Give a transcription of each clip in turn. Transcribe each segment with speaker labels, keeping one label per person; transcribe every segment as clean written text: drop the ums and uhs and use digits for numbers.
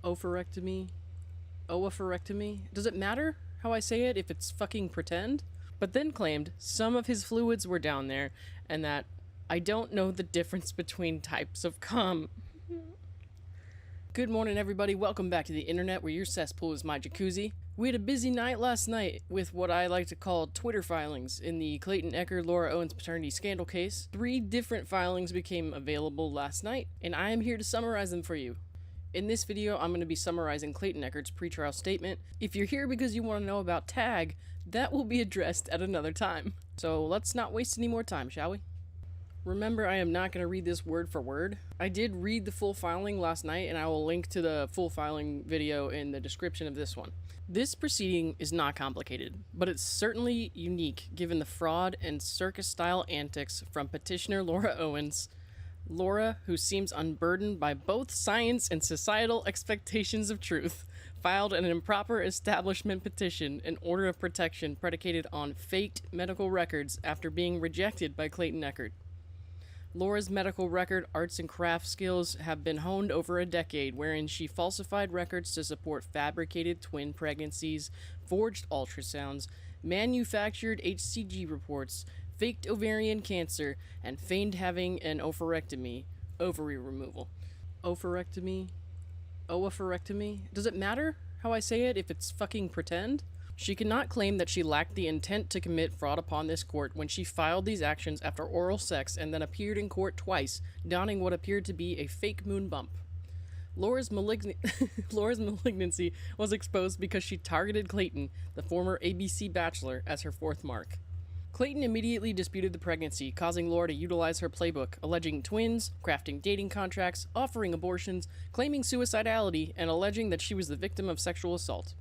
Speaker 1: Oophorectomy? Oophorectomy? Does it matter how I say it if it's fucking pretend? But then claimed some of his fluids were down there and that I don't know the difference between types of cum. Good morning, everybody. Welcome back to the internet where your cesspool is my jacuzzi. We had a busy night last night with what I like to call Twitter filings in the Clayton Echard, Laura Owens paternity scandal case. 3 different filings became available last night, and I am here to summarize them for you. In this video, I'm going to be summarizing Clayton Echard's pretrial statement. If you're here because you want to know about TAG, that will be addressed at another time. So let's not waste any more time, shall we? Remember, I am not going to read this word for word. I did read the full filing last night, and I will link to the full filing video in the description of this one. This proceeding is not complicated, but it's certainly unique given the fraud and circus-style antics from petitioner Laura Owens. Laura, who seems unburdened by both science and societal expectations of truth, filed an improper establishment petition, an order of protection predicated on faked medical records after being rejected by Clayton Echard. Laura's medical record arts and craft skills have been honed over a decade, wherein she falsified records to support fabricated twin pregnancies, forged ultrasounds, manufactured HCG reports, faked ovarian cancer, and feigned having an oophorectomy, ovary removal. Oophorectomy? Oophorectomy? Does it matter how I say it if it's fucking pretend? She cannot claim that she lacked the intent to commit fraud upon this court when she filed these actions after oral sex and then appeared in court twice, donning what appeared to be a fake moon bump. Laura's malignancy was exposed because she targeted Clayton, the former ABC Bachelor, as her fourth mark. Clayton immediately disputed the pregnancy, causing Laura to utilize her playbook, alleging twins, crafting dating contracts, offering abortions, claiming suicidality, and alleging that she was the victim of sexual assault.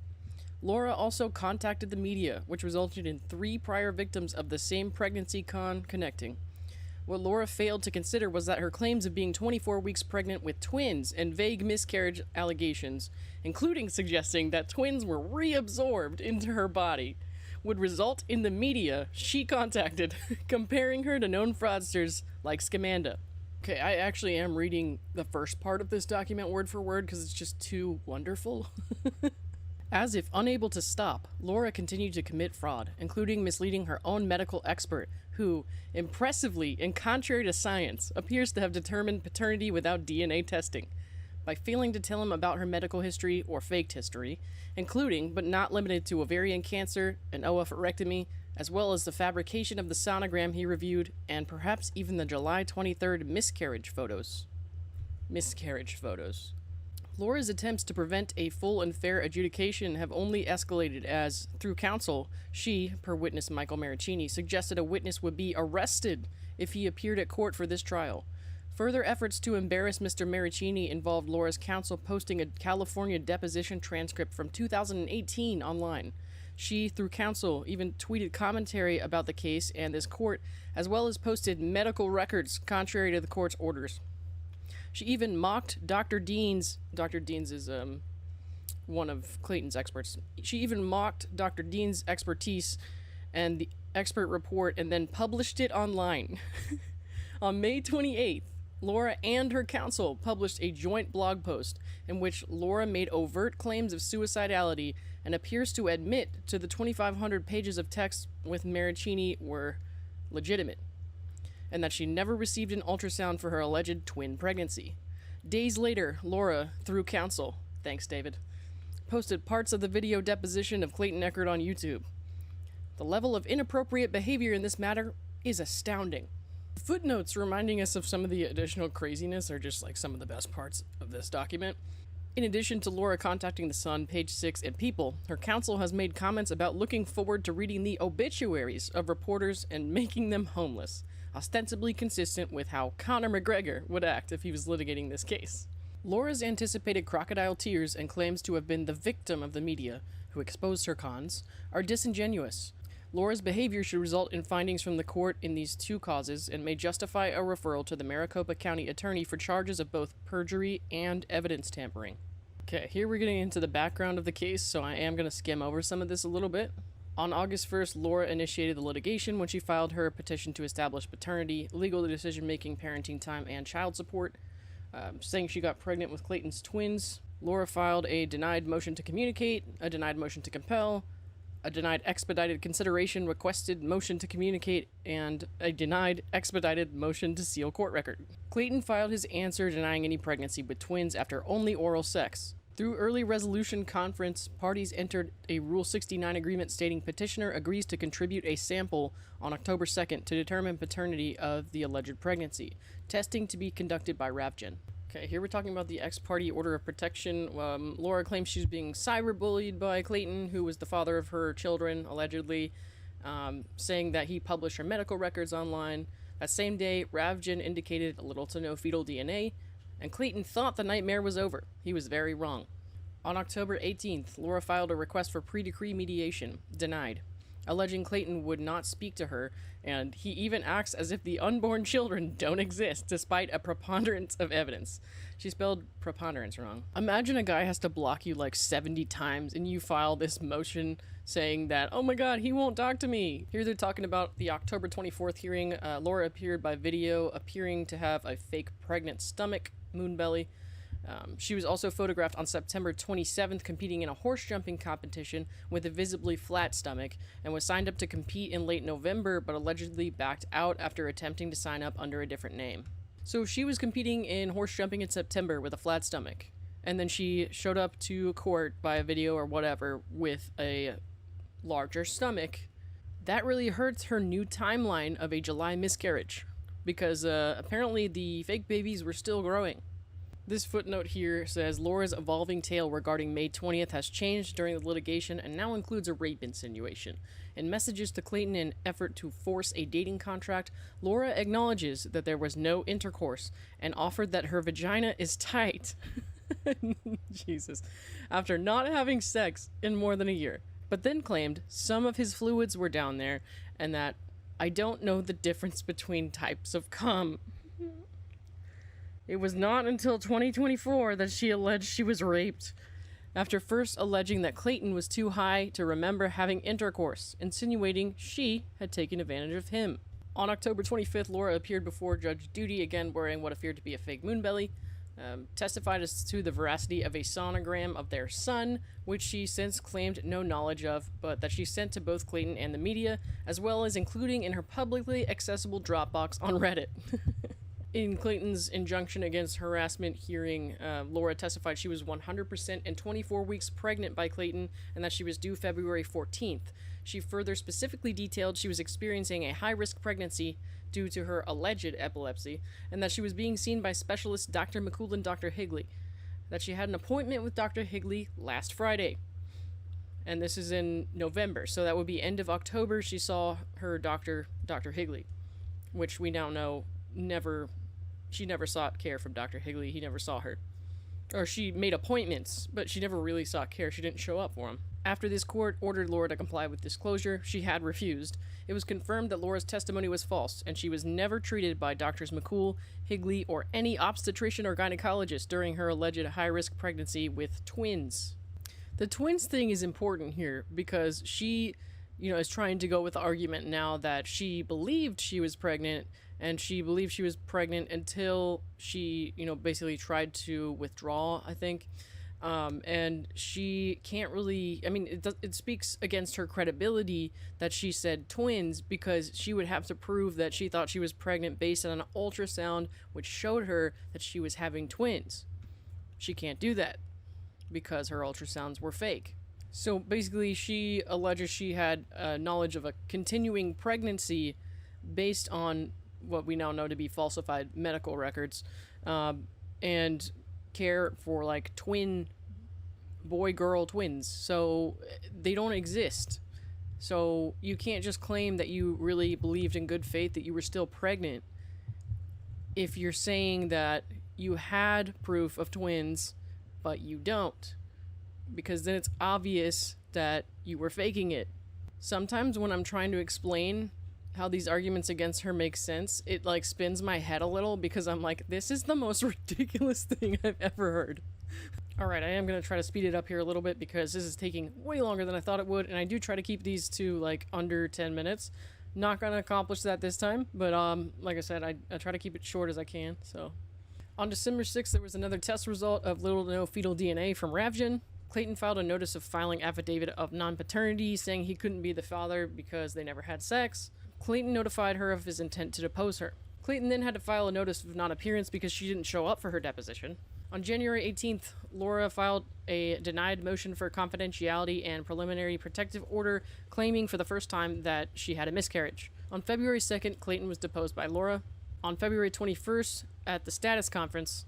Speaker 1: Laura also contacted the media, which resulted in 3 prior victims of the same pregnancy con connecting. What Laura failed to consider was that her claims of being 24 weeks pregnant with twins and vague miscarriage allegations, including suggesting that twins were reabsorbed into her body, would result in the media she contacted comparing her to known fraudsters like Scamanda. Okay, I actually am reading the first part of this document word for word because it's just too wonderful. As if unable to stop, Laura continued to commit fraud, including misleading her own medical expert, who, impressively and contrary to science, appears to have determined paternity without DNA testing, by failing to tell him about her medical history or faked history, including, but not limited to, ovarian cancer, an oophorectomy, as well as the fabrication of the sonogram he reviewed, and perhaps even the July 23rd miscarriage photos. Laura's attempts to prevent a full and fair adjudication have only escalated as, through counsel, she, per witness Michael Maricini, suggested a witness would be arrested if he appeared at court for this trial. Further efforts to embarrass Mr. Maricini involved Laura's counsel posting a California deposition transcript from 2018 online. She, through counsel, even tweeted commentary about the case and this court, as well as posted medical records contrary to the court's orders. She even mocked Dr. Deans is one of Clayton's experts. She even mocked Dr. Dean's expertise and the expert report and then published it online. On May 28th, Laura and her counsel published a joint blog post in which Laura made overt claims of suicidality and appears to admit to the 2,500 pages of text with Maricini were legitimate, and that she never received an ultrasound for her alleged twin pregnancy. Days later, Laura, through counsel, thanks David, posted parts of the video deposition of Clayton Echard on YouTube. The level of inappropriate behavior in this matter is astounding. Footnotes reminding us of some of the additional craziness are just like some of the best parts of this document. In addition to Laura contacting The Sun, Page 6, and People, her counsel has made comments about looking forward to reading the obituaries of reporters and making them homeless, ostensibly consistent with how Conor McGregor would act if he was litigating this case. Laura's anticipated crocodile tears and claims to have been the victim of the media, who exposed her cons, are disingenuous. Laura's behavior should result in findings from the court in these 2 causes and may justify a referral to the Maricopa County Attorney for charges of both perjury and evidence tampering. Okay, here we're getting into the background of the case, so I am going to skim over some of this a little bit. On August 1st, Laura initiated the litigation when she filed her petition to establish paternity, legal decision-making, parenting time, and child support. saying she got pregnant with Clayton's twins. Laura filed a denied motion to communicate, a denied motion to compel, a denied expedited consideration requested motion to communicate, and a denied expedited motion to seal court record. Clayton filed his answer denying any pregnancy with twins after only oral sex. Through early resolution conference, parties entered a Rule 69 agreement stating petitioner agrees to contribute a sample on October 2nd to determine paternity of the alleged pregnancy. Testing to be conducted by Ravgen. Okay, here we're talking about the ex-party order of protection. Laura claims she's being cyberbullied by Clayton, who was the father of her children, allegedly, saying that he published her medical records online. That same day, Ravgen indicated little to no fetal DNA, and Clayton thought the nightmare was over. He was very wrong. On October 18th, Laura filed a request for pre-decree mediation, denied, alleging Clayton would not speak to her, and he even acts as if the unborn children don't exist, despite a preponderance of evidence. She spelled preponderance wrong. Imagine a guy has to block you like 70 times, and you file this motion saying that, oh my god, he won't talk to me. Here they're talking about the October 24th hearing. Laura appeared by video, appearing to have a fake pregnant stomach, moon belly. She was also photographed on September 27th competing in a horse jumping competition with a visibly flat stomach, and was signed up to compete in late November but allegedly backed out after attempting to sign up under a different name. So she was competing in horse jumping in September with a flat stomach, and then she showed up to court by a video or whatever with a larger stomach. That really hurts her new timeline of a July miscarriage, because apparently the fake babies were still growing. This footnote here says Laura's evolving tale regarding May 20th has changed during the litigation and now includes a rape insinuation. In messages to Clayton in an effort to force a dating contract, Laura acknowledges that there was no intercourse and offered that her vagina is tight. Jesus. After not having sex in more than a year, but then claimed some of his fluids were down there and that I don't know the difference between types of cum. It was not until 2024 that she alleged she was raped, after first alleging that Clayton was too high to remember having intercourse, insinuating she had taken advantage of him. On October 25th, Laura appeared before Judge Duty, again wearing what appeared to be a fake moon belly, testified as to the veracity of a sonogram of their son, which she since claimed no knowledge of, but that she sent to both Clayton and the media, as well as including in her publicly accessible Dropbox on Reddit. In Clayton's injunction against harassment hearing, Laura testified she was 100% and 24 weeks pregnant by Clayton and that she was due February 14th. She further specifically detailed she was experiencing a high-risk pregnancy due to her alleged epilepsy and that she was being seen by specialists Dr. McCool and Dr. Higley. That she had an appointment with Dr. Higley last Friday. And this is in November, so that would be end of October she saw her doctor, Dr. Higley, which we now know she never sought care from Dr. Higley. He never saw her. Or she made appointments, but she never really sought care. She didn't show up for him. After this court ordered Laura to comply with disclosure, she had refused. It was confirmed that Laura's testimony was false, and she was never treated by Drs. McCool, Higley, or any obstetrician or gynecologist during her alleged high-risk pregnancy with twins. The twins thing is important here because she, is trying to go with the argument now that she believed she was pregnant, and she believed she was pregnant until she, basically tried to withdraw, I think. And she can't really, it speaks against her credibility that she said twins, because she would have to prove that she thought she was pregnant based on an ultrasound which showed her that she was having twins. She can't do that because her ultrasounds were fake. So basically she alleges she had knowledge of a continuing pregnancy based on what we now know to be falsified medical records, and care for like twin boy-girl twins. So they don't exist. So you can't just claim that you really believed in good faith that you were still pregnant if you're saying that you had proof of twins but you don't, because then it's obvious that you were faking it. Sometimes when I'm trying to explain how these arguments against her make sense, it like spins my head a little, because I'm like, this is the most ridiculous thing I've ever heard. Alright, I am going to try to speed it up here a little bit because this is taking way longer than I thought it would, and I do try to keep these to like under 10 minutes. Not going to accomplish that this time, but like I said, I try to keep it short as I can, so. On December 6th, there was another test result of little to no fetal DNA from Ravjan. Clayton filed a notice of filing affidavit of non-paternity, saying he couldn't be the father because they never had sex. Clayton notified her of his intent to depose her. Clayton then had to file a notice of non-appearance because she didn't show up for her deposition. On January 18th, Laura filed a denied motion for confidentiality and preliminary protective order, claiming for the first time that she had a miscarriage. On February 2nd, Clayton was deposed by Laura. On February 21st, at the status conference,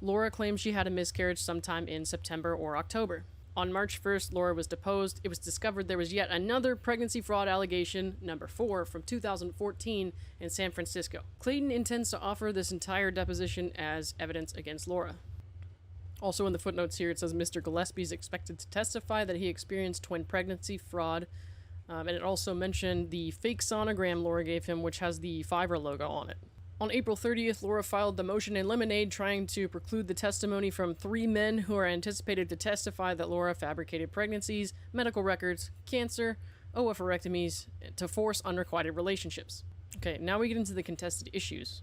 Speaker 1: Laura claimed she had a miscarriage sometime in September or October. On March 1st, Laura was deposed. It was discovered there was yet another pregnancy fraud allegation, number 4, from 2014 in San Francisco. Clayton intends to offer this entire deposition as evidence against Laura. Also in the footnotes here, it says Mr. Gillespie is expected to testify that he experienced twin pregnancy fraud. And it also mentioned the fake sonogram Laura gave him, which has the Fiverr logo on it. On April 30th, Laura filed the motion in limine trying to preclude the testimony from 3 men who are anticipated to testify that Laura fabricated pregnancies, medical records, cancer, oophorectomies, to force unrequited relationships. Okay, now we get into the contested issues.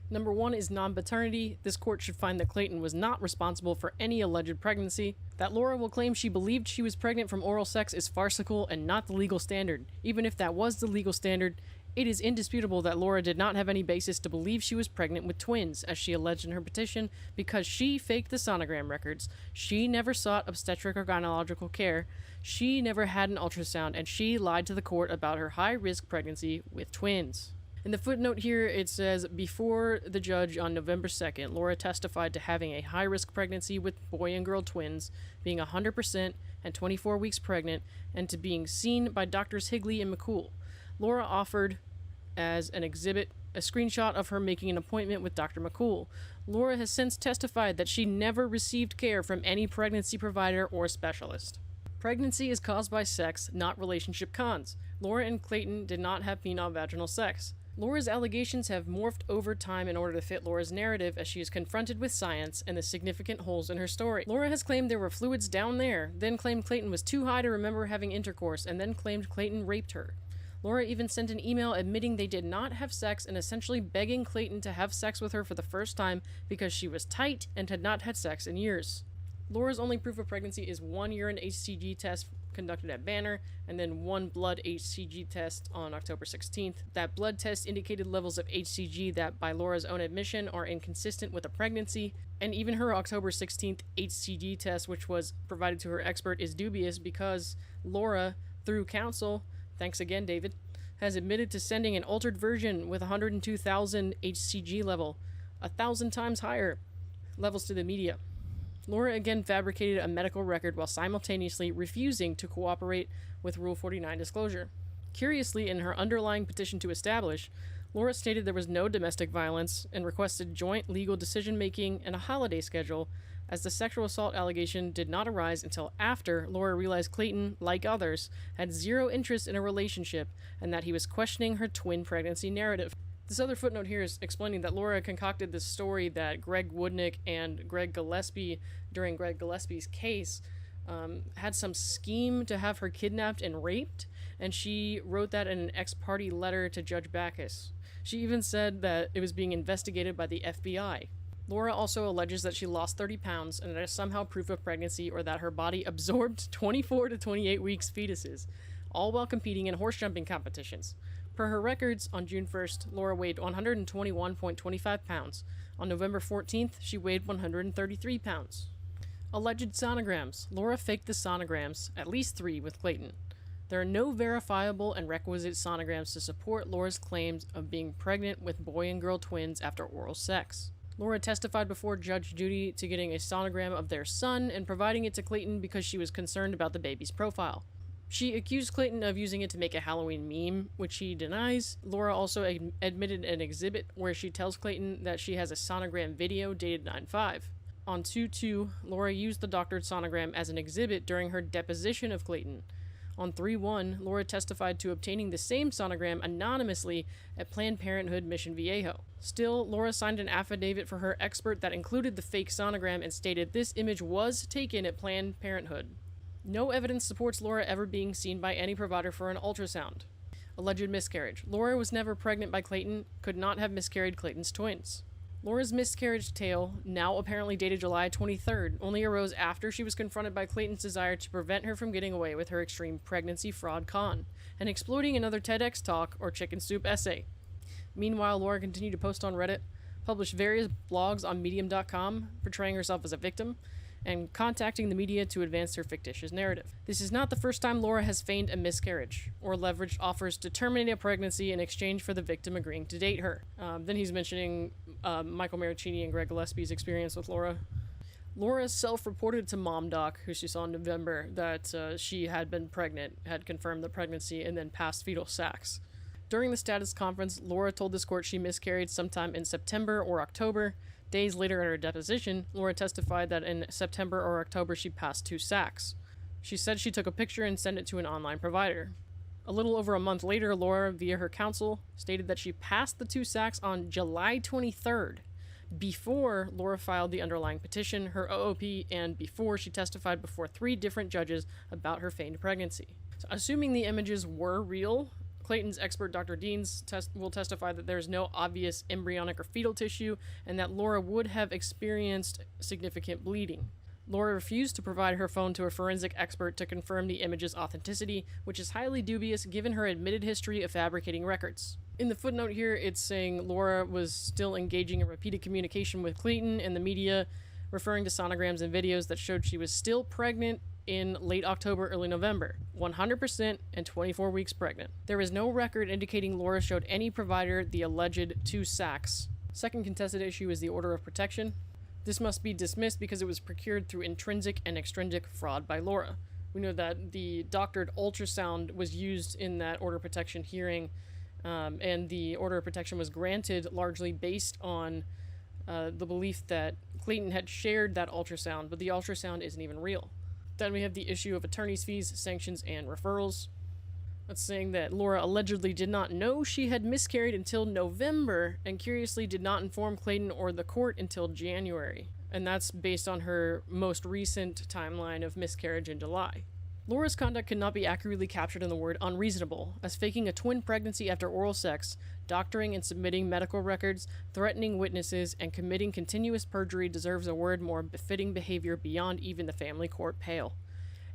Speaker 1: Number 1 is non-paternity. This court should find that Clayton was not responsible for any alleged pregnancy. That Laura will claim she believed she was pregnant from oral sex is farcical and not the legal standard. Even if that was the legal standard, it is indisputable that Laura did not have any basis to believe she was pregnant with twins, as she alleged in her petition, because she faked the sonogram records, she never sought obstetric or gynecological care, she never had an ultrasound, and she lied to the court about her high-risk pregnancy with twins. In the footnote here, it says, before the judge on November 2nd, Laura testified to having a high-risk pregnancy with boy and girl twins, being 100% and 24 weeks pregnant, and to being seen by Drs. Higley and McCool. Laura offered as an exhibit a screenshot of her making an appointment with Dr. McCool. Laura has since testified that she never received care from any pregnancy provider or specialist. Pregnancy is caused by sex, not relationship cons. Laura and Clayton did not have penile-vaginal sex. Laura's allegations have morphed over time in order to fit Laura's narrative as she is confronted with science and the significant holes in her story. Laura has claimed there were fluids down there, then claimed Clayton was too high to remember having intercourse, and then claimed Clayton raped her. Laura even sent an email admitting they did not have sex and essentially begging Clayton to have sex with her for the first time because she was tight and had not had sex in years. Laura's only proof of pregnancy is 1 urine HCG test conducted at Banner, and then 1 blood HCG test on October 16th. That blood test indicated levels of HCG that, by Laura's own admission, are inconsistent with a pregnancy, and even her October 16th HCG test, which was provided to her expert, is dubious because Laura, through counsel, thanks again David, has admitted to sending an altered version with 102,000 HCG level, 1,000 times higher levels to the media. Laura again fabricated a medical record while simultaneously refusing to cooperate with Rule 49 disclosure. Curiously, in her underlying petition to establish, Laura stated there was no domestic violence and requested joint legal decision-making and a holiday schedule, as the sexual assault allegation did not arise until after Laura realized Clayton, like others, had zero interest in a relationship and that he was questioning her twin pregnancy narrative. This other footnote here is explaining that Laura concocted this story that Greg Woodnick and Greg Gillespie, during Greg Gillespie's case, had some scheme to have her kidnapped and raped, and she wrote that in an ex-parte letter to Judge Backus. She even said that it was being investigated by the FBI. Laura also alleges that she lost 30 pounds and that is somehow proof of pregnancy, or that her body absorbed 24 to 28 weeks fetuses, all while competing in horse jumping competitions. Per her records, on June 1st, Laura weighed 121.25 pounds. On November 14th, she weighed 133 pounds. Alleged sonograms. Laura faked the sonograms, at least 3, with Clayton. There are no verifiable and requisite sonograms to support Laura's claims of being pregnant with boy and girl twins after oral sex. Laura testified before Judge Judy to getting a sonogram of their son and providing it to Clayton because she was concerned about the baby's profile. She accused Clayton of using it to make a Halloween meme, which he denies. Laura also admitted an exhibit where she tells Clayton that she has a sonogram video dated 9/5. On 2/2, Laura used the doctored sonogram as an exhibit during her deposition of Clayton. On 3/1, Laura testified to obtaining the same sonogram anonymously at Planned Parenthood Mission Viejo. Still, Laura signed an affidavit for her expert that included the fake sonogram and stated this image was taken at Planned Parenthood. No evidence supports Laura ever being seen by any provider for an ultrasound. Alleged miscarriage. Laura was never pregnant by Clayton, could not have miscarried Clayton's twins. Laura's miscarriage tale, now apparently dated July 23rd, only arose after she was confronted by Clayton's desire to prevent her from getting away with her extreme pregnancy fraud con, and exploiting another TEDx talk or chicken soup essay. Meanwhile, Laura continued to post on Reddit, publish various blogs on Medium.com, portraying herself as a victim, and contacting the media to advance her fictitious narrative. This is not the first time Laura has feigned a miscarriage, or leveraged offers to terminate a pregnancy in exchange for the victim agreeing to date her. Then he's mentioning Michael Maricini and Greg Gillespie's experience with Laura. Laura self-reported to MomDoc, who she saw in November, that she had been pregnant, had confirmed the pregnancy, and then passed fetal sacs. During the status conference, Laura told this court she miscarried sometime in September or October. Days later at her deposition, Laura testified that in September or October she passed 2 sacs. She said she took a picture and sent it to an online provider. A little over a month later, Laura, via her counsel, stated that she passed the 2 sacs on July 23rd, before Laura filed the underlying petition, her OOP, and before she testified before 3 different judges about her feigned pregnancy. So, assuming the images were real, Clayton's expert Dr. Deans will testify that there is no obvious embryonic or fetal tissue and that Laura would have experienced significant bleeding. Laura refused to provide her phone to a forensic expert to confirm the image's authenticity, which is highly dubious given her admitted history of fabricating records. In the footnote here, it's saying Laura was still engaging in repeated communication with Clayton and the media, referring to sonograms and videos that showed she was still pregnant in late October, early November, 100% and 24 weeks pregnant. There is no record indicating Laura showed any provider the alleged 2 sacs. Second contested issue is the order of protection. This must be dismissed because it was procured through intrinsic and extrinsic fraud by Laura. We know that the doctored ultrasound was used in that order of protection hearing, and the order of protection was granted largely based on the belief that Clayton had shared that ultrasound, but the ultrasound isn't even real. Then we have the issue of attorney's fees, sanctions, and referrals. That's saying that Laura allegedly did not know she had miscarried until November, and curiously did not inform Clayton or the court until January. And that's based on her most recent timeline of miscarriage in July. Laura's conduct could not be accurately captured in the word unreasonable, as faking a twin pregnancy after oral sex, doctoring and submitting medical records, threatening witnesses, and committing continuous perjury deserves a word more befitting behavior beyond even the family court pale.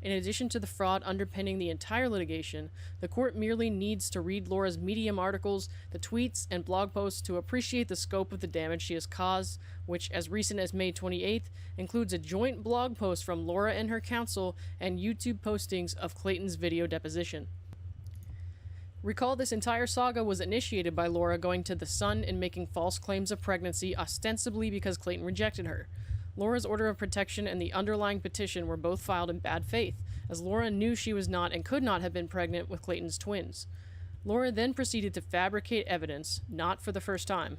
Speaker 1: In addition to the fraud underpinning the entire litigation, the court merely needs to read Laura's Medium articles, the tweets, and blog posts to appreciate the scope of the damage she has caused, which, as recent as May 28th, includes a joint blog post from Laura and her counsel and YouTube postings of Clayton's video deposition. Recall this entire saga was initiated by Laura going to The Sun and making false claims of pregnancy, ostensibly because Clayton rejected her. Laura's order of protection and the underlying petition were both filed in bad faith, as Laura knew she was not and could not have been pregnant with Clayton's twins. Laura then proceeded to fabricate evidence, not for the first time,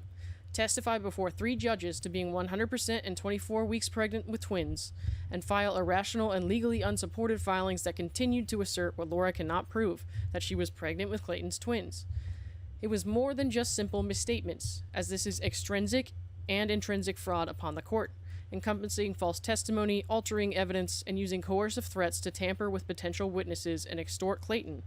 Speaker 1: testify before 3 judges to being 100% and 24 weeks pregnant with twins, and file irrational and legally unsupported filings that continued to assert what Laura cannot prove, that she was pregnant with Clayton's twins. It was more than just simple misstatements, as this is extrinsic and intrinsic fraud upon the court, encompassing false testimony, altering evidence, and using coercive threats to tamper with potential witnesses and extort Clayton.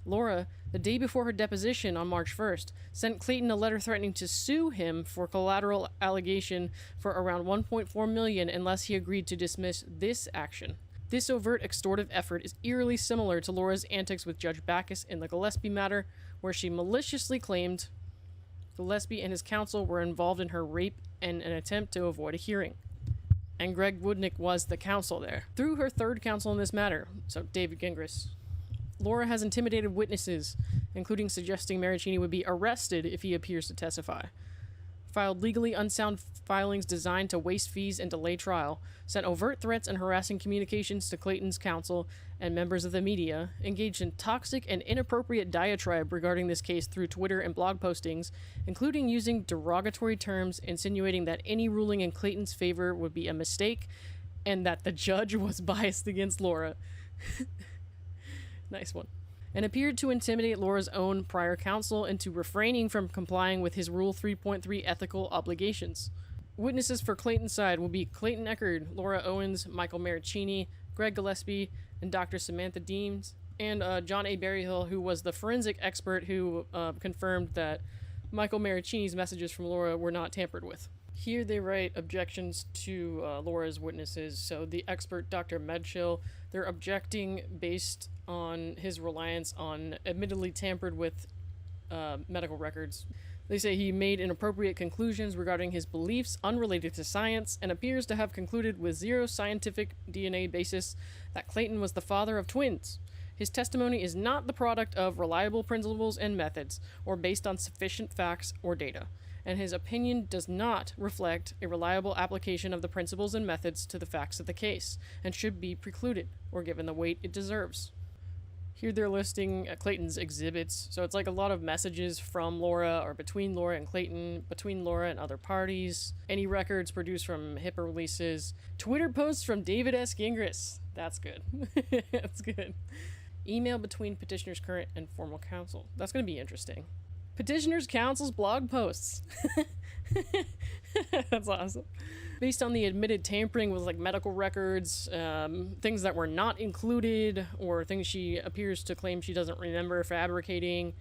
Speaker 1: Laura, the day before her deposition on March 1st, sent Clayton a letter threatening to sue him for collateral allegation for around $1.4 million unless he agreed to dismiss this action. This overt extortive effort is eerily similar to Laura's antics with Judge Backus in the Gillespie matter, where she maliciously claimed Gillespie and his counsel were involved in her rape and an attempt to avoid a hearing. And Greg Woodnick was the counsel there. Through her third counsel in this matter, so David Gingras, Laura has intimidated witnesses, including suggesting Maricini would be arrested if he appears to testify. Filed legally unsound filings designed to waste fees and delay trial, sent overt threats and harassing communications to Clayton's counsel and members of the media, engaged in toxic and inappropriate diatribe regarding this case through Twitter and blog postings, including using derogatory terms insinuating that any ruling in Clayton's favor would be a mistake and that the judge was biased against Laura. Nice one. And appeared to intimidate Laura's own prior counsel into refraining from complying with his Rule 3.3 ethical obligations. Witnesses for Clayton's side will be Clayton Echard, Laura Owens, Michael Maricini, Greg Gillespie, and Dr. Samantha Deems, and John A. Berryhill, who was the forensic expert who confirmed that Michael Maricini's messages from Laura were not tampered with. Here they write objections to Laura's witnesses. So the expert Dr. Medchill, they're objecting based on his reliance on admittedly tampered with medical records. They say he made inappropriate conclusions regarding his beliefs unrelated to science and appears to have concluded with zero scientific DNA basis that Clayton was the father of twins. His testimony is not the product of reliable principles and methods, or based on sufficient facts or data, and his opinion does not reflect a reliable application of the principles and methods to the facts of the case, and should be precluded, or given the weight it deserves. Here they're listing Clayton's exhibits, so it's like a lot of messages from Laura, or between Laura and Clayton, between Laura and other parties, any records produced from HIPAA releases, Twitter posts from David S. Gingras. That's good. That's good. Email between petitioner's current and formal counsel. That's going to be interesting. Petitioner's counsel's blog posts. That's awesome. Based on the admitted tampering with like medical records, things that were not included, or things she appears to claim she doesn't remember fabricating.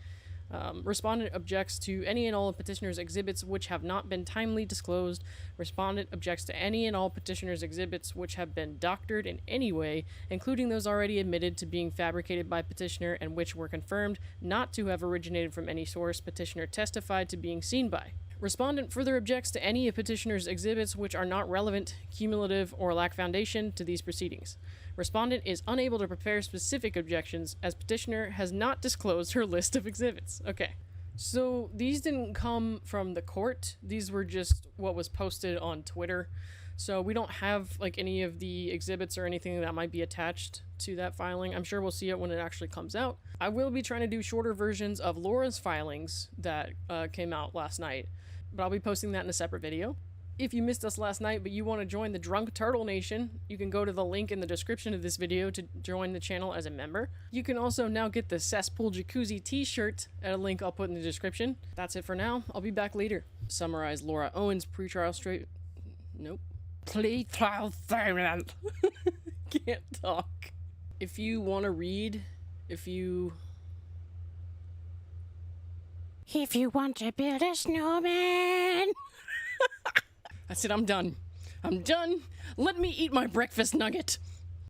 Speaker 1: Respondent objects to any and all of petitioner's exhibits which have not been timely disclosed. Respondent objects to any and all petitioner's exhibits which have been doctored in any way, including those already admitted to being fabricated by petitioner and which were confirmed not to have originated from any source petitioner testified to being seen by. Respondent further objects to any of petitioner's exhibits which are not relevant, cumulative, or lack foundation to these proceedings. Respondent is unable to prepare specific objections as petitioner has not disclosed her list of exhibits. Okay, so these didn't come from the court. These were just what was posted on Twitter. So we don't have like any of the exhibits or anything that might be attached to that filing. I'm sure we'll see it when it actually comes out. I will be trying to do shorter versions of Laura's filings that came out last night, but I'll be posting that in a separate video. If you missed us last night but you want to join the Drunk Turtle Nation, you can go to the link in the description of this video to join the channel as a member. You can also now get the Cesspool Jacuzzi t-shirt at a link I'll put in the description. That's it for now. I'll be back later. Summarize Laura Owens' pretrial pretrial statement. Can't talk. If you want to read, if you want to build a snowman. That's it, I'm done. I'm done. Let me eat my breakfast nugget.